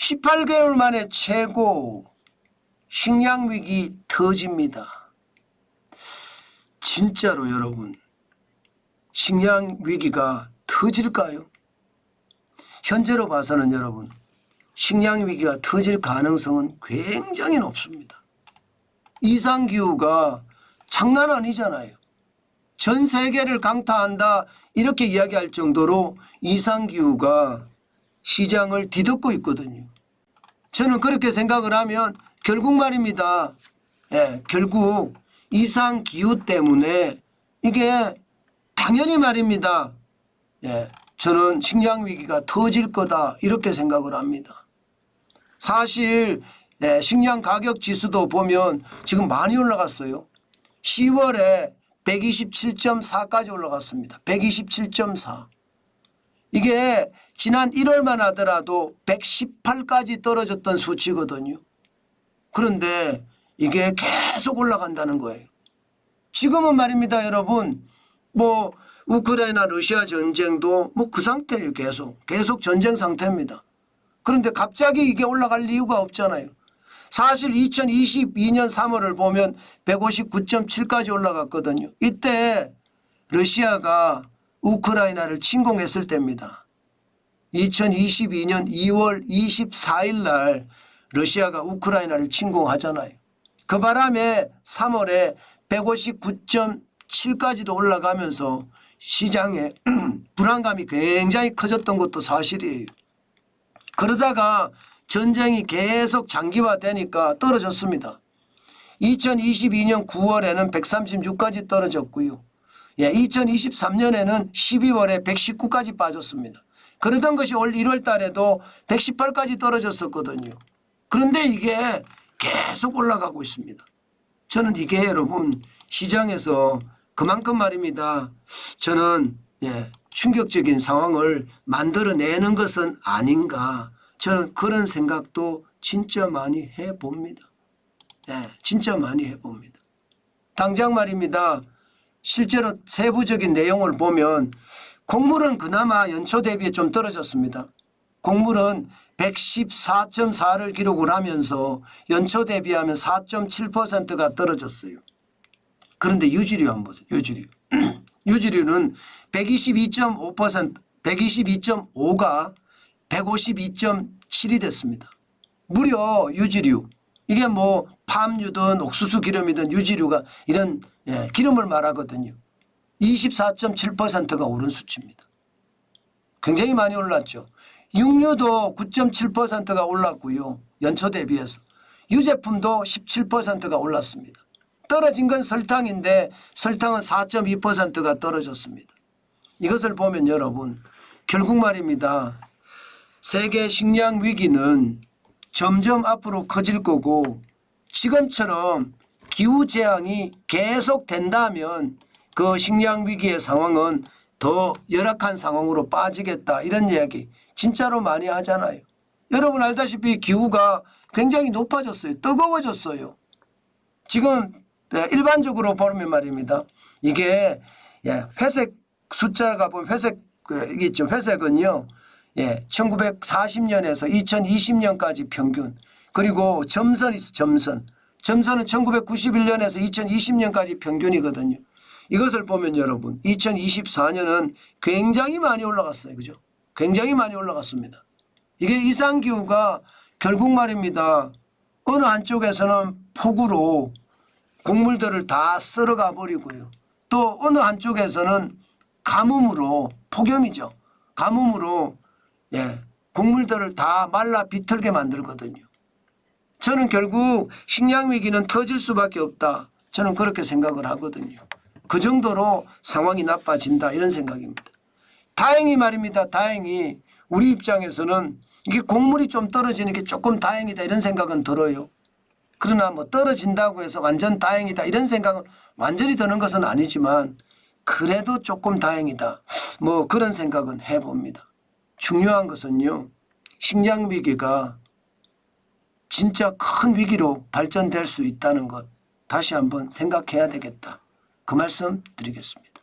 18개월 만에 최고 식량 위기 터집니다. 진짜로 여러분, 식량 위기가 터질까요? 현재로 봐서는 여러분, 식량 위기가 터질 가능성은 굉장히 높습니다. 이상기후가 장난 아니잖아요. 전 세계를 강타한다 이렇게 이야기할 정도로 이상기후가 시장을 뒤덮고 있거든요. 저는 그렇게 생각을 하면 결국 말입니다. 결국 이상기후 때문에 이게 당연히 말입니다. 저는 식량 위기가 터질 거다 이렇게 생각을 합니다. 사실 식량 가격 지수도 보면 지금 많이 올라갔어요. 10월에 127.4까지 올라갔습니다. 127.4. 이게 지난 1월만 하더라도 118까지 떨어졌던 수치거든요. 그런데 이게 계속 올라간다는 거예요. 지금은 말입니다, 여러분. 뭐 우크라이나 러시아 전쟁도 뭐 그 상태예요. 계속 전쟁 상태입니다. 그런데 갑자기 이게 올라갈 이유가 없잖아요. 사실 2022년 3월을 보면 159.7까지 올라갔거든요. 이때 러시아가 우크라이나를 침공했을 때입니다. 2022년 2월 24일 날 러시아가 우크라이나를 침공하잖아요. 그 바람에 3월에 159.7까지도 올라가면서 시장에 불안감이 굉장히 커졌던 것도 사실이에요. 그러다가 전쟁이 계속 장기화되니까 떨어졌습니다. 2022년 9월에는 136까지 떨어졌고요. 2023년에는 12월에 119까지 빠졌습니다. 그러던 것이 올 1월 달에도 118까지 떨어졌었거든요. 그런데 이게 계속 올라가고 있습니다. 저는 이게 여러분 시장에서 그만큼 말입니다. 저는 충격적인 상황을 만들어내는 것은 아닌가. 저는 그런 생각도 진짜 많이 해봅니다. 진짜 많이 해봅니다. 당장 말입니다. 실제로 세부적인 내용을 보면 곡물은 그나마 연초 대비에 좀 떨어졌습니다. 곡물은 114.4를 기록을 하면서 연초 대비하면 4.7%가 떨어졌어요. 그런데 유지류 한번 보세요. 유지류. 유지류는 122.5%, 122.5가 152.7이 됐습니다. 무려 유지류. 이게 뭐 팜유든 옥수수 기름이든 유지류가 이런 기름을 말하거든요. 24.7%가 오른 수치입니다. 굉장히 많이 올랐죠. 육류도 9.7%가 올랐고요. 연초 대비해서. 유제품도 17%가 올랐습니다. 떨어진 건 설탕인데 설탕은 4.2%가 떨어졌습니다. 이것을 보면 여러분 결국 말입니다. 세계 식량 위기는 점점 앞으로 커질 거고 지금처럼 기후재앙이 계속 된다면 그 식량 위기의 상황은 더 열악한 상황으로 빠지겠다 이런 이야기 진짜로 많이 하잖아요. 여러분 알다시피 기후가 굉장히 높아졌어요. 뜨거워졌어요. 지금 일반적으로 보면 말입니다. 이게 회색 숫자가 보면 회색 이게 있죠. 회색은요. 1940년에서 2020년까지 평균 그리고 점선이 있어. 점선은 1991년에서 2020년까지 평균이거든요. 이것을 보면 여러분 2024년은 굉장히 많이 올라갔어요. 그죠? 굉장히 많이 올라갔습니다. 이게 이상기후가 결국 말입니다. 어느 한쪽에서는 폭우로 곡물들을 다 썰어가 버리고요. 또 어느 한쪽에서는 가뭄으로 폭염이죠. 가뭄으로 곡물들을 다 말라 비틀게 만들거든요. 저는 결국 식량 위기는 터질 수밖에 없다. 저는 그렇게 생각을 하거든요. 그 정도로 상황이 나빠진다 이런 생각입니다. 다행히 말입니다. 다행히 우리 입장에서는 이게 곡물이 좀 떨어지는 게 조금 다행이다 이런 생각은 들어요. 그러나 뭐 떨어진다고 해서 완전 다행이다 이런 생각은 완전히 드는 것은 아니지만 그래도 조금 다행이다. 뭐 그런 생각은 해봅니다. 중요한 것은요. 식량 위기가 진짜 큰 위기로 발전될 수 있다는 것 다시 한번 생각해야 되겠다. 그 말씀 드리겠습니다.